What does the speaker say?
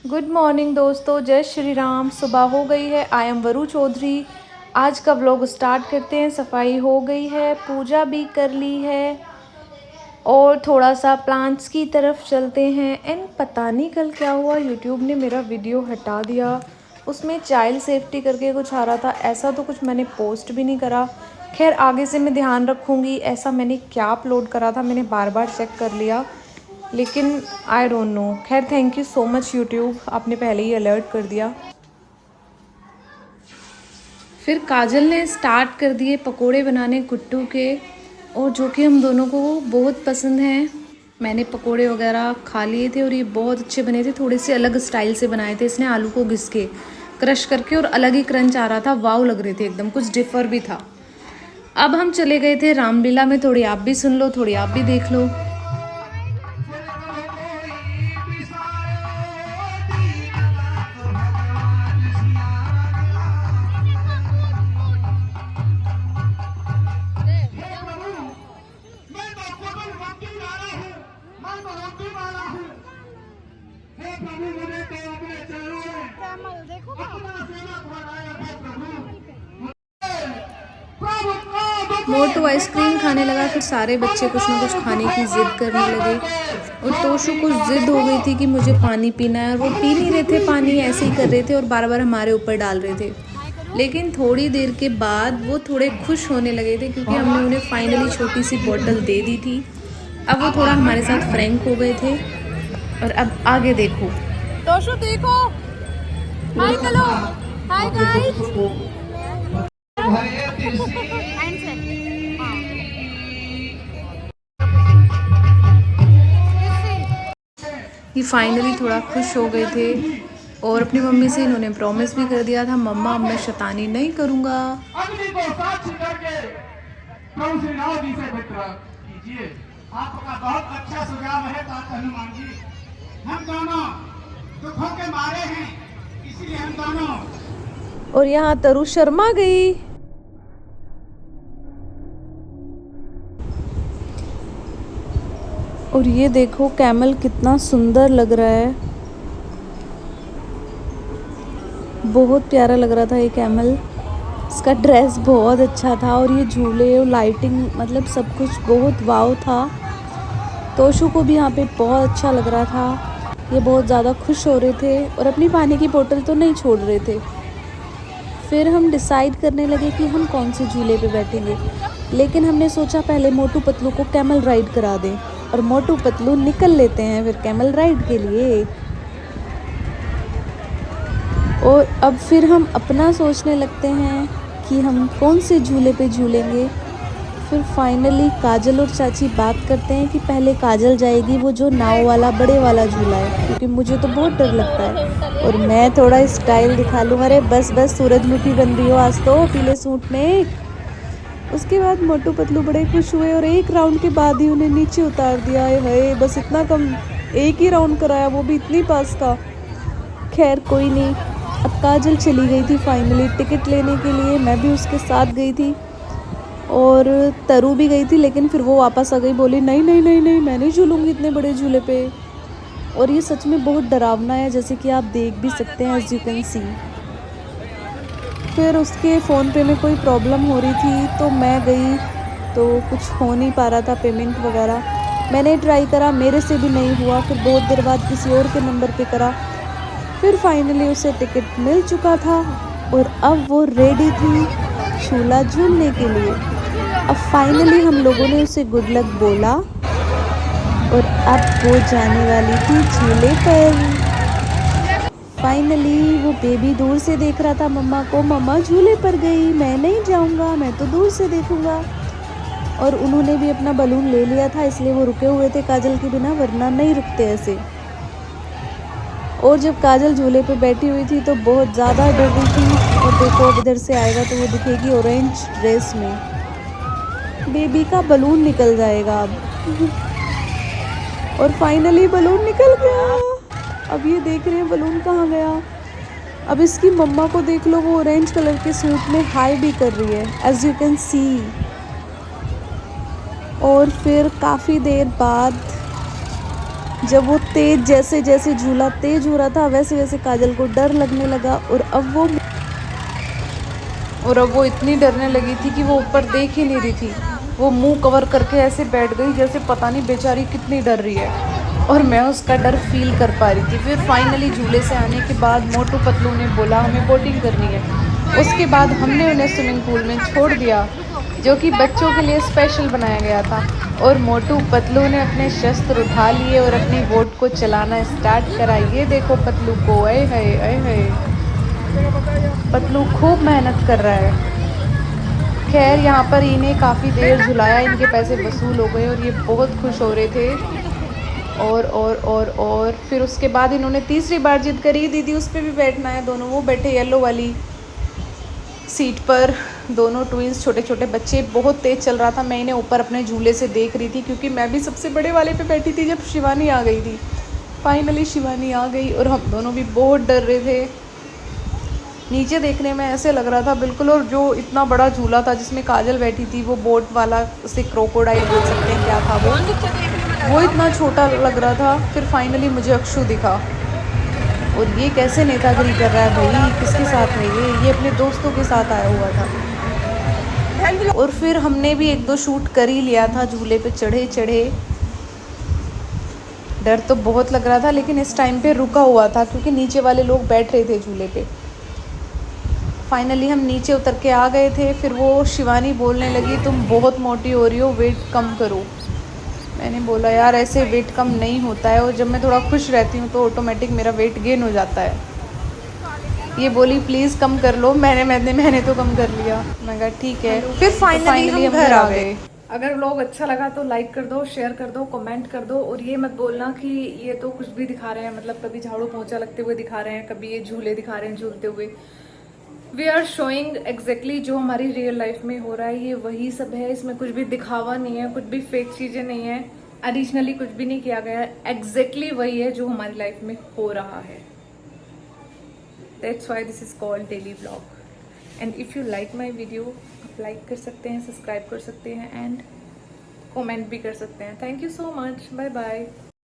Good morning दोस्तों, जय श्री राम। सुबह हो गई है। आई एम वरु चौधरी। आज का व्लॉग स्टार्ट करते हैं। सफाई हो गई है, पूजा भी कर ली है और थोड़ा सा प्लांट्स की तरफ चलते हैं। एंड पता नहीं कल क्या हुआ, यूट्यूब ने मेरा वीडियो हटा दिया। उसमें चाइल्ड सेफ्टी करके कुछ आ रहा था। ऐसा तो कुछ मैंने पोस्ट भी नहीं करा। खैर आगे से मैं ध्यान रखूँगी। ऐसा मैंने क्या अपलोड करा था, मैंने बार बार चेक कर लिया, लेकिन आई डोंट नो। खैर thank you so much YouTube, आपने पहले ही अलर्ट कर दिया। फिर काजल ने स्टार्ट कर दिए पकोड़े बनाने कुट्टू के, और जो कि हम दोनों को बहुत पसंद हैं। मैंने पकोड़े वगैरह खा लिए थे और ये बहुत अच्छे बने थे। थोड़े से अलग स्टाइल से बनाए थे इसने, आलू को घिस के क्रश करके, और अलग ही क्रंच आ रहा था। वाव लग रहे थे एकदम, कुछ डिफर भी था। अब हम चले गए थे रामलीला में। थोड़ी आप भी सुन लो, थोड़ी आप भी देख लो। मोटू आइसक्रीम खाने लगा। फिर सारे बच्चे कुछ ना कुछ खाने की ज़िद करने लगे, और तोशु को ज़िद हो गई थी कि मुझे पानी पीना है, और वो पी नहीं रहे थे पानी, ऐसे ही कर रहे थे और बार बार हमारे ऊपर डाल रहे थे। लेकिन थोड़ी देर के बाद वो थोड़े खुश होने लगे थे, क्योंकि हमने उन्हें फाइनली छोटी सी बोतल दे दी थी। अब वो थोड़ा हमारे साथ फ्रैंक हो गए थे। और अब आगे देखो, तोशु देखो, हाय करो, हाय गाइस। ये फाइनली थोड़ा खुश हो गए थे, और अपनी मम्मी से इन्होंने प्रॉमिस भी कर दिया था, मम्मा अब मैं शैतानी नहीं करूँगा। आपका बहुत अच्छा सुझाव है हनुमान जी। हम दोनों दुखों के मारे हैं, इसलिए हम दोनों। और यहाँ तरु शर्मा गई। और ये देखो कैमल कितना सुंदर लग रहा है, बहुत प्यारा लग रहा था ये कैमल। इसका ड्रेस बहुत अच्छा था, और ये झूले और लाइटिंग, मतलब सब कुछ बहुत वाव था। तोशु को भी यहाँ पे बहुत अच्छा लग रहा था। ये बहुत ज़्यादा खुश हो रहे थे, और अपनी पानी की बोतल तो नहीं छोड़ रहे थे। फिर हम डिसाइड करने लगे कि हम कौन से झूले पे बैठेंगे, लेकिन हमने सोचा पहले मोटू पतलू को कैमल राइड करा दें, और मोटू पतलू निकल लेते हैं फिर कैमल राइड के लिए। और अब फिर हम अपना सोचने लगते हैं कि हम कौन से झूले पे झूलेंगे। फिर फाइनली काजल और चाची बात करते हैं कि पहले काजल जाएगी वो जो नाव वाला बड़े वाला झूला है, क्योंकि मुझे तो बहुत डर लगता है, और मैं थोड़ा स्टाइल दिखा लूँ। अरे बस बस, सूरजमुखी बन रही हो आज तो पीले सूट में। उसके बाद मोटू पतलू बड़े खुश हुए, और एक राउंड के बाद ही उन्हें नीचे उतार दिया है। बस इतना कम, एक ही राउंड कराया, वो भी इतनी पास का। खैर कोई नहीं। अब काजल चली गई थी फाइनली टिकट लेने के लिए, मैं भी उसके साथ गई थी, और तरु भी गई थी, लेकिन फिर वो वापस आ गई, बोली नहीं नहीं नहीं नहीं, मैं नहीं झूलूंगी इतने बड़े झूले पे। और ये सच में बहुत डरावना है, जैसे कि आप देख भी सकते हैं, एज यू कैन सी। फिर उसके फ़ोन पे में कोई प्रॉब्लम हो रही थी, तो मैं गई, तो कुछ हो नहीं पा रहा था पेमेंट वगैरह। मैंने ट्राई करा, मेरे से भी नहीं हुआ। फिर बहुत देर बाद किसी और के नंबर पे करा, फिर फाइनली उसे टिकट मिल चुका था, और अब वो रेडी थी झूला झूलने के लिए। अब फाइनली हम लोगों ने उसे गुड लक बोला, और अब वो जाने वाली थी झूले पर। फाइनली वो बेबी दूर से देख रहा था मम्मा को, मम्मा झूले पर गई, मैं नहीं जाऊंगा, मैं तो दूर से देखूंगा। और उन्होंने भी अपना बलून ले लिया था, इसलिए वो रुके हुए थे काजल के बिना, वरना नहीं रुकते ऐसे। और जब काजल झूले पे बैठी हुई थी तो बहुत ज़्यादा डर रही थी। और देखो अब इधर से आएगा तो वो दिखेगी ऑरेंज ड्रेस में, बेबी का बलून निकल जाएगा अब। और फाइनली बलून निकल गया। अब ये देख रहे हैं बलून कहाँ गया। अब इसकी मम्मा को देख लो, वो ऑरेंज कलर के सूट में हाई भी कर रही है, एज यू कैन सी। और फिर काफ़ी देर बाद जब वो तेज जैसे जैसे झूला तेज हो रहा था वैसे वैसे काजल को डर लगने लगा और अब वो इतनी डरने लगी थी कि वो ऊपर देख ही नहीं रही थी। वो मुंह कवर करके ऐसे बैठ गई जैसे पता नहीं बेचारी कितनी डर रही है, और मैं उसका डर फील कर पा रही थी। फिर फाइनली झूले से आने के बाद मोटू पतलू ने बोला हमें बोटिंग करनी है। उसके बाद हमने उन्हें स्विमिंग पूल में छोड़ दिया जो कि बच्चों के लिए स्पेशल बनाया गया था, और मोटू पतलू ने अपने शस्त्र उठा लिए और अपनी बोट को चलाना स्टार्ट करा। ये देखो पतलू को, अय है अय है, पतलू खूब मेहनत कर रहा है। खैर यहाँ पर इन्हें काफ़ी देर झुलाया, इनके पैसे वसूल हो गए और ये बहुत खुश हो रहे थे। और फिर उसके बाद इन्होंने तीसरी बार जिद करी, दीदी उस पर भी बैठना है। दोनों वो बैठे येलो वाली सीट पर, दोनों ट्विंस छोटे छोटे बच्चे। बहुत तेज़ चल रहा था, मैं इन्हें ऊपर अपने झूले से देख रही थी क्योंकि मैं भी सबसे बड़े वाले पे बैठी थी जब शिवानी आ गई थी। फाइनली शिवानी आ गई और हम दोनों भी बहुत डर रहे थे। नीचे देखने में ऐसे लग रहा था बिल्कुल, और जो इतना बड़ा झूला था जिसमें काजल बैठी थी, वो बोट वाला, उसे क्रोकोडाइल बोल सकते हैं, क्या था वो इतना छोटा लग रहा था। फिर फाइनली मुझे अक्षु दिखा, और ये कैसे नेतागिरी कर रहा है भाई, किसके साथ है ये अपने दोस्तों के साथ आया हुआ था। और फिर हमने भी एक दो शूट कर ही लिया था झूले पे चढ़े चढ़े। डर तो बहुत लग रहा था लेकिन इस टाइम पे रुका हुआ था क्योंकि नीचे वाले लोग बैठ रहे थे झूले पे। फाइनली हम नीचे उतर के आ गए थे। फिर वो शिवानी बोलने लगी तुम बहुत मोटी हो रही हो, वेट कम करो। मैंने बोला यार ऐसे वेट कम नहीं होता है, और जब मैं थोड़ा खुश रहती हूँ तो ऑटोमेटिक मेरा वेट गेन हो जाता है। ये बोली प्लीज़ कम कर लो। मैंने तो कम कर लिया। मैं कहा ठीक है। फिर फाइनली हम घर आ गए। अगर व्लॉग अच्छा लगा तो लाइक कर दो, शेयर कर दो, कमेंट कर दो, और ये मत बोलना कि ये तो कुछ भी दिखा रहे हैं, मतलब कभी झाड़ू पोंछा लगते हुए दिखा रहे हैं, कभी ये झूले दिखा रहे हैं झूलते हुए। वी आर शोइंग एग्जैक्टली जो हमारी रियल लाइफ में हो रहा है, ये वही सब है। इसमें कुछ भी दिखावा नहीं है, कुछ भी फेक चीज़ें नहीं है, एडिशनली कुछ भी नहीं किया गया है। एग्जैक्टली वही है जो हमारी लाइफ में हो रहा है। That's why this is called daily vlog. And if you like my video, आप लाइक कर सकते हैं, सब्सक्राइब कर सकते हैं, एंड कमेंट भी कर सकते हैं। Thank you so much, bye bye.